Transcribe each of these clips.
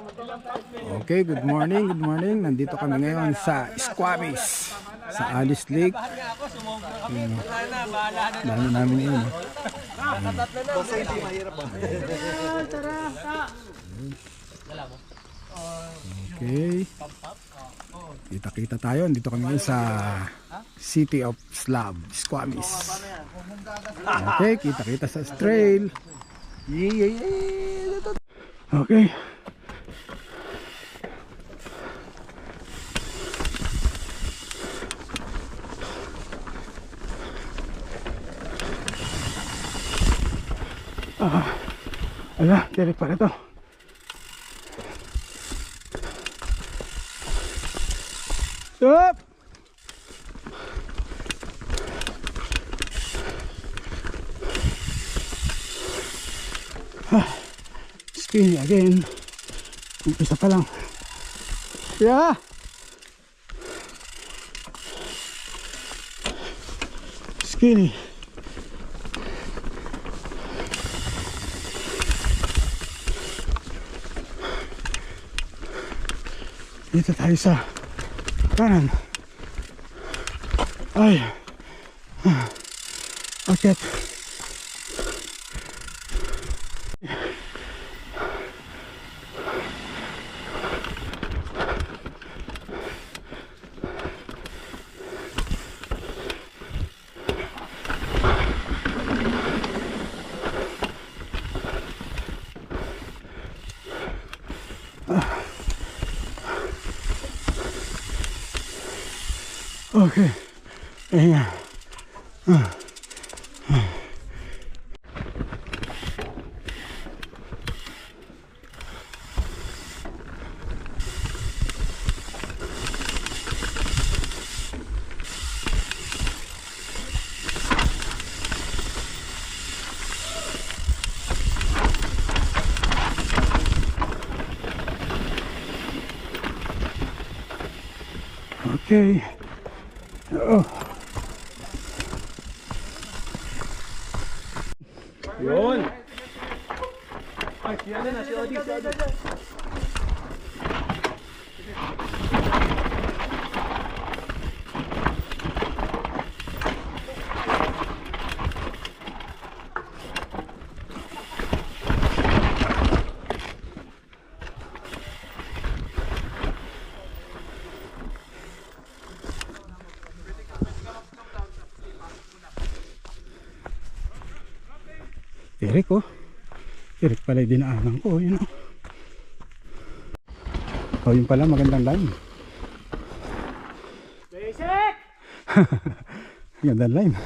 Okay, good morning, good morning. Nandito kami ngayon sa Squamish, sa Alice Lake. Dami namin yun. Okay. Kita-kita tayo. Nandito kami ngayon sa City of Slab, Squamish. Okay, kita-kita sa trail. Okay. Ala, tirik pa ito. Stop! Skinny again. Umpisa pa lang. Yeah! Skinny. Dito tayo sa kanan. Ay. Akit. Okay. Ayan. Okay. Oh. Yun. Ay, yan na si Odi. Tirik oh. Tirik pala yung dinaanan ko, yun oh. Oh, yun pala magandang line. Basic! Magandang line.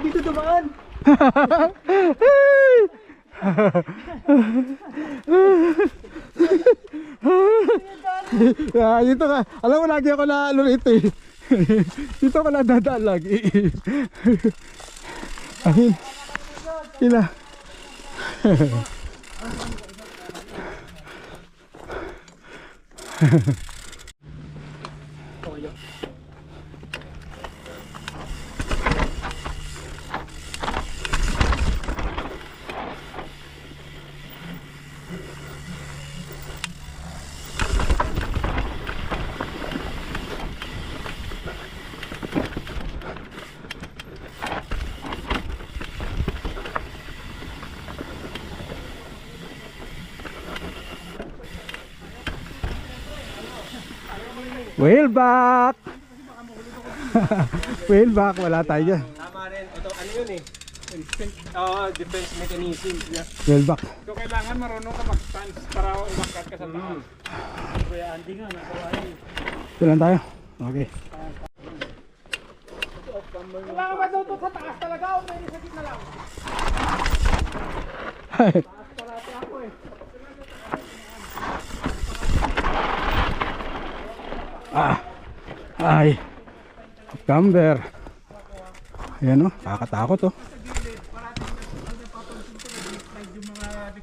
Dito dumaan. Dito ka. Alam mo, lagi ako na ano rito eh. Dito ka na dadaan lagi. Ayun. Sila. Whaleback! Whaleback, wala tayo dyan. Tama rin. Ito, ano yun eh? Defense mechanism. Whaleback. So, kailangan marunong ka mag-stance para umakat ka sa taas. Kuya Andy nga, nakawain. Ito lang tayo. Okay. Kailangan ba daw ito sa taas talaga o may sa gitna lang? Taas parati ako eh. Ay. Camber. Ayan o, kakatakot o.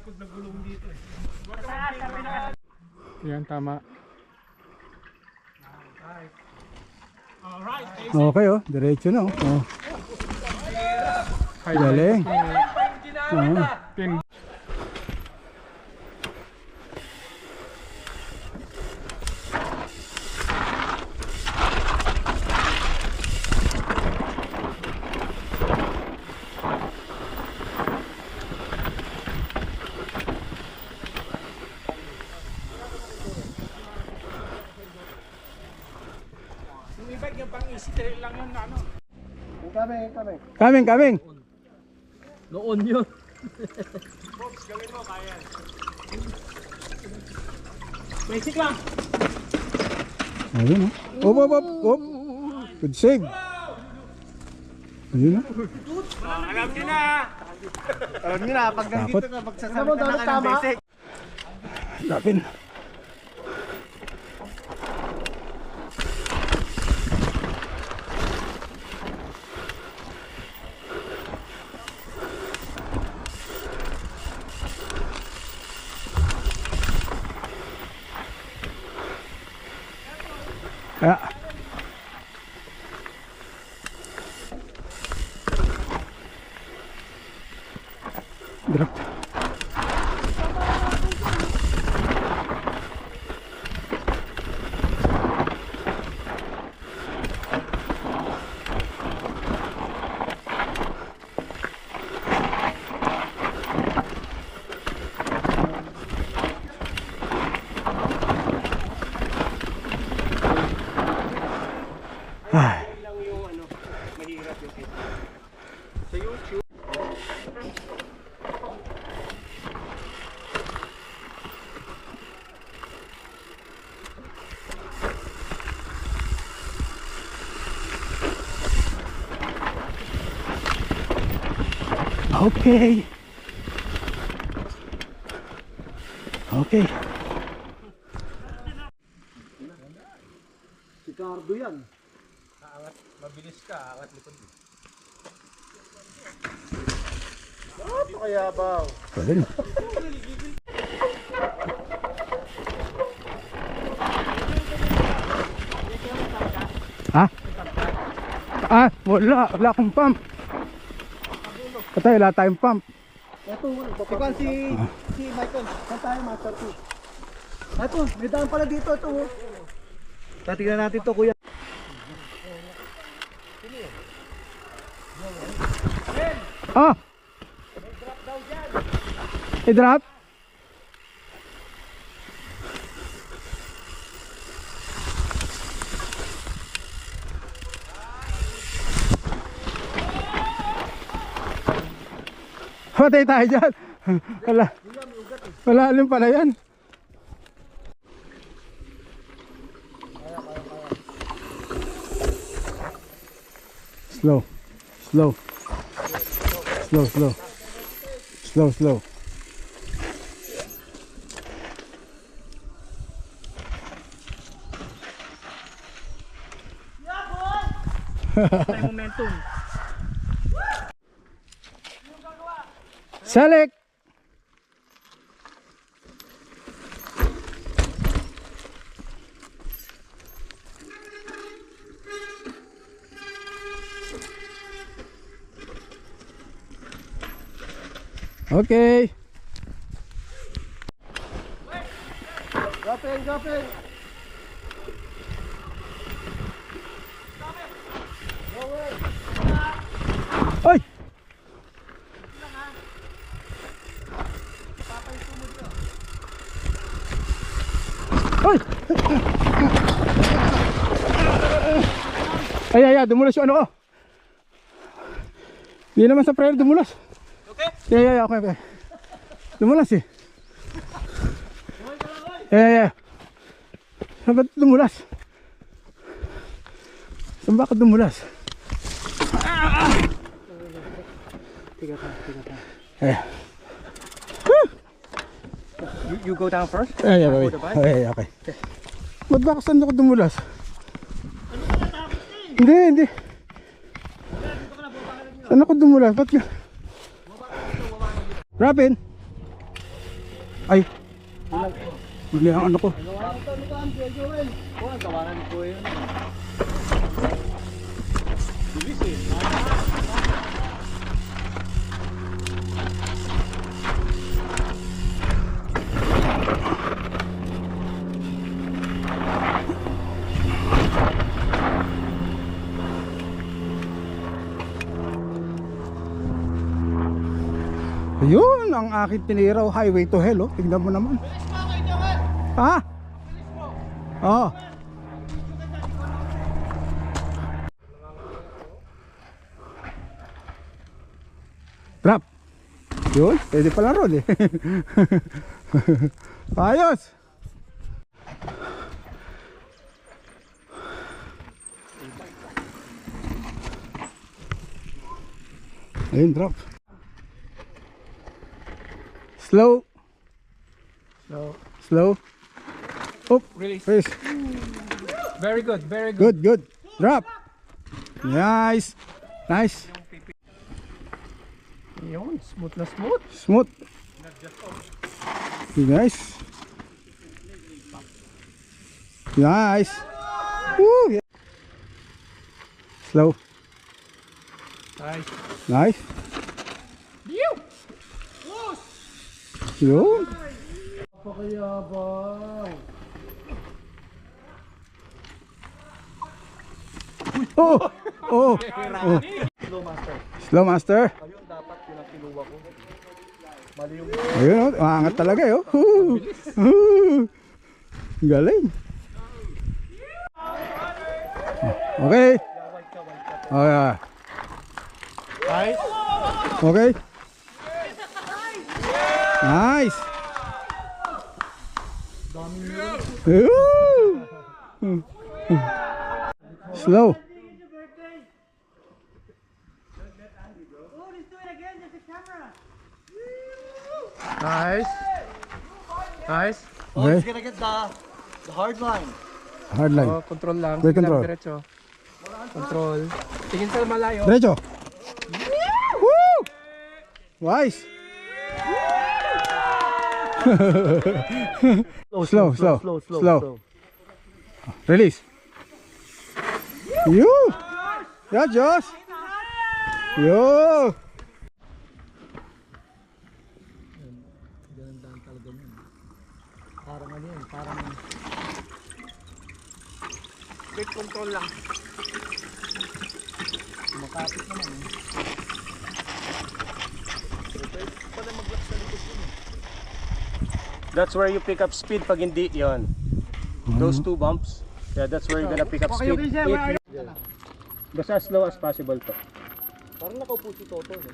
pag nagulong dito eh. Yan, tama. Alright. Okay oh, diretso na oh. Oh. Galing. Oo. Pin. Yung iba yung pang easy trail lang yun na ano. Coming. Noon yun. Pops, gawin mo, kaya. Basic lang. Ayun oh. Op. Good save. Ayun oh. Alam nyo na. Alam nyo na, pag nandito ka, magsasalita na ka ng basic. Lapin. Ah. Drop. Ay. Lang yung ano, mahirap yung kit. Sa YouTube. Okay. Okay. Si Cardo yan. Mabilis ka, angat likod mo. Ito kaya ba? Galing. Ha? Wala akong pump. Patay, wala tayong pump. Ito, si Michael. Saan tayo, Master 2? Ito, may daan pala dito. Ito. Tatignan natin to, kuya. Ah! I-drop? Patay tayo dyan. Wala alam pala yan. Slow. May momentum. Select. Okay. Gapin. Oy. Oy. Ay, dumulas yung ano ko. Hindi naman sa prayer dumulas. Okay? Yeah, okay. Dumulas eh. Yeah. Saan ba dumulas? Saan ba ka dumulas? Tiga pa. Yeah. You go down first? Yeah, okay. Ba't ba saan ako dumulas? Hindi. Saan ako dumulas? Ba't ka? Robin? Ay! Mali ang ano ko. Gawanan ito, Lukan, Kuya Joel. Oo, gawanan ni Kuya yun. Bilis eh. Ayun, ang aking tiniraw, highway to hell, oh. Tingnan mo naman. Ha? Oo. Drop. Yun, pwede pala roll eh. Ayos. Ayun, drop. Slow. Slow. Up. Release. Release. Very good, very good. Good. Drop. Nice. Nice. Yun, smooth na smooth. Smooth. Nice. Nice. Woo. Yeah. Slow. Nice. Nice. Yun. Oh. Oh. Oh. Slow master. Slow master. Ayun, dapat yun ang kinuha ko. Mali yung... Ayun, oh, maangat talaga eh. Oh. Galing. Okay. Oh, yeah. Nice. Okay. Nice. Ooh. Slow. Nice. Nice. Oh, he's Okay. gonna get the hard line. Hard line. Oh, control lang. Brake Sige lang, control. Diretso. Control. Tingin sa malayo. Diretso. Woo! Nice. Slow. Release. You. Yeah, Josh. Yo. Parang ano yun, parang... Brake control lang. Makapit naman eh. That's where you pick up speed pag hindi yon. Those two bumps. Yeah, that's where you're gonna pick up speed. Basta as slow as possible to. Parang nakaupo si Toto eh.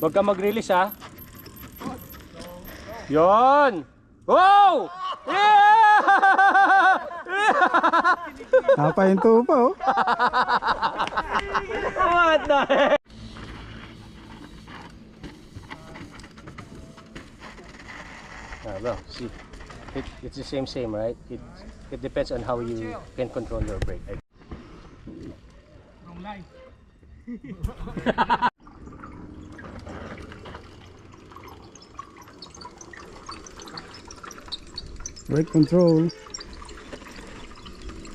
Huwag ka mag-release ha. Yon! Wow! Yeah! Napahinto pa oh. What the heck? Bro, see, it's the same, right? It depends on how you can control your brake. Wrong line. Brake control.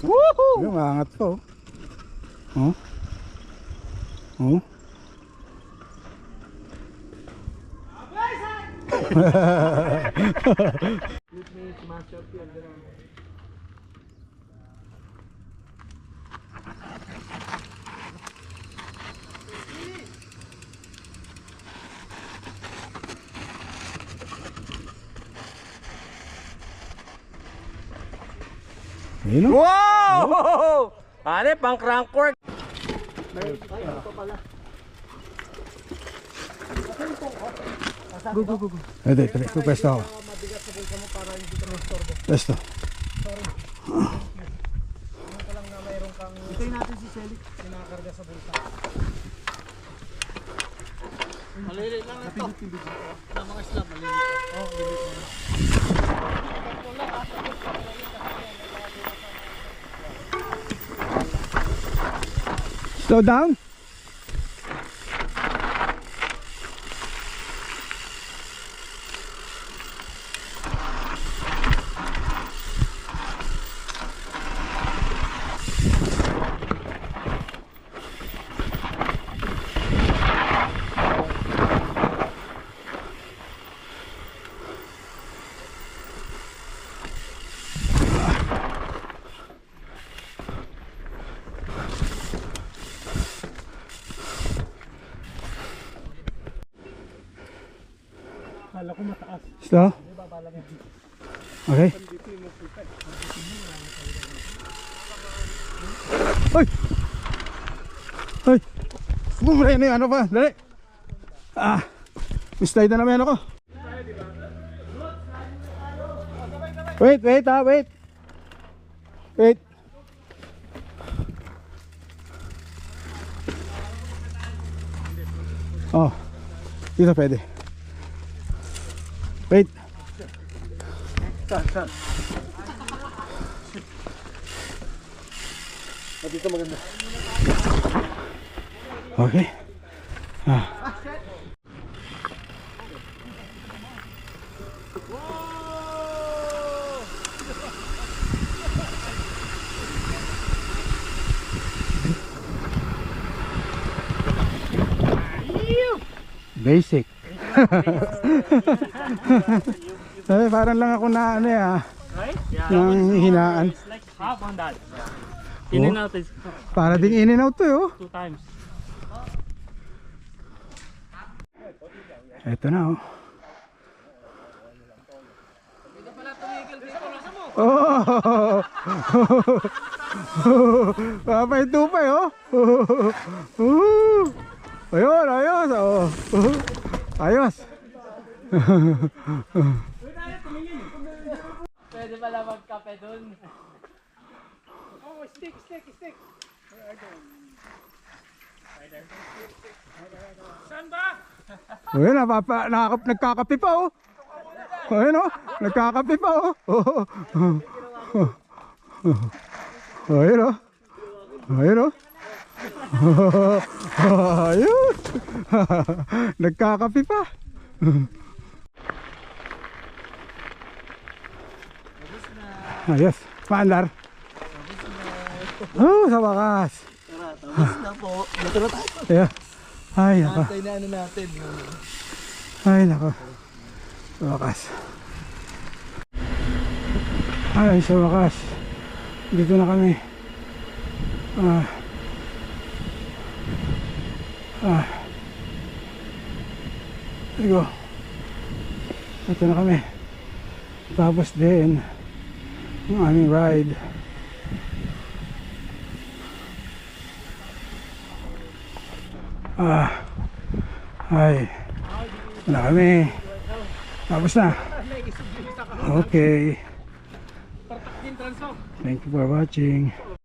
Woohoo! Yung maangat pa oh. Oh. Oh. Ayun oh. Wow! Ano, pang crank work. Ede, pwesto ako. Pwesto. Hintayin natin si Celik, kinakakarga sa bulsa. Malilit lang ito. Na mga slab, malilit. Oh, malilit. Slow down. Kala ko mataas. Slow? Okay. Ay! Ay! Bumray na yung ano pa, dali! Ah! Mislide na naman ako. Wait, wait ha, wait! Wait! Oh, dito pwede. Wait! Dito maganda. Okay. Ah. Basic. Eh, parang lang ako na ano Right? Yeah. ng hinaan. It's like half on that. Oh. In and out is Para ding in and out to eh, oh. 2 times. Eto na oh. Oh! Papay tupay oh. Ayun, ayos oh. Ayos. Pwede pala magkape dun. Ayun, nagkakape pa oh. Ayun oh, nagkakape pa oh. Ayun oh. Ayun oh. Ayun. Nagkakape pa. Ayos, paandar. Oh, sa wakas. Tapos na po. Dito na tayo. Yeah. Ay, nako. Antay na ano natin. Ay, nako. Sa wakas. Ay, sa wakas. Dito na kami. There you go. Ito na kami. Tapos din ang aming ride. Ay. Wala kami. Tapos na. Okay. Thank you for watching.